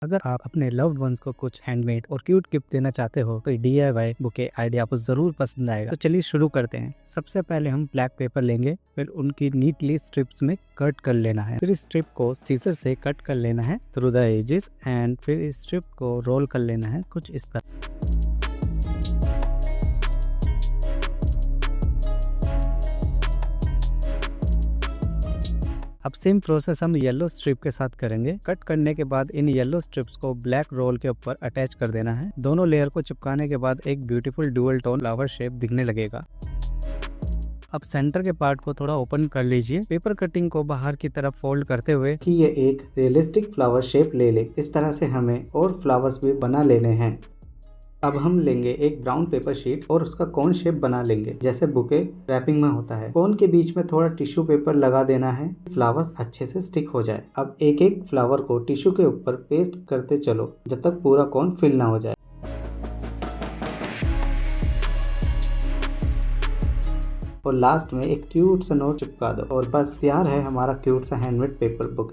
अगर आप अपने लव्ड वंस को कुछ हैंडमेड और क्यूट गिफ्ट देना चाहते हो तो DIY बुके आइडिया आपको जरूर पसंद आएगा। तो चलिए शुरू करते हैं। सबसे पहले हम ब्लैक पेपर लेंगे, फिर उनकी नीटली स्ट्रिप्स में कट कर लेना है। फिर इस स्ट्रिप को सीजर से कट कर लेना है थ्रू द एजेस एंड फिर इस स्ट्रिप को रोल कर लेना है कुछ इस तरह। अब सेम प्रोसेस हम येलो स्ट्रिप के साथ करेंगे। कट करने के बाद इन येलो स्ट्रिप्स को ब्लैक रोल के ऊपर अटैच कर देना है। दोनों लेयर को चिपकाने के बाद एक beautiful dual tone flower shape दिखने लगेगा। अब सेंटर के पार्ट को थोड़ा ओपन कर लीजिए। पेपर कटिंग को बाहर की तरफ फोल्ड करते हुए कि ये एक रियलिस्टिक फ्लावर शेप ले ले। इस तरह से हमें और फ्लावर्स भी बना लेने हैं। अब हम लेंगे एक ब्राउन पेपर शीट और उसका कोन शेप बना लेंगे जैसे बुके रैपिंग में होता है। कोन के बीच में थोड़ा टिश्यू पेपर लगा देना है, फ्लावर्स अच्छे से स्टिक हो जाए। अब एक एक फ्लावर को टिश्यू के ऊपर पेस्ट करते चलो जब तक पूरा कोन फिल ना हो जाए। और लास्ट में एक क्यूट सा नोट चिपका दो और बस तैयार है हमारा क्यूट सा हैंडमेड पेपर बुके।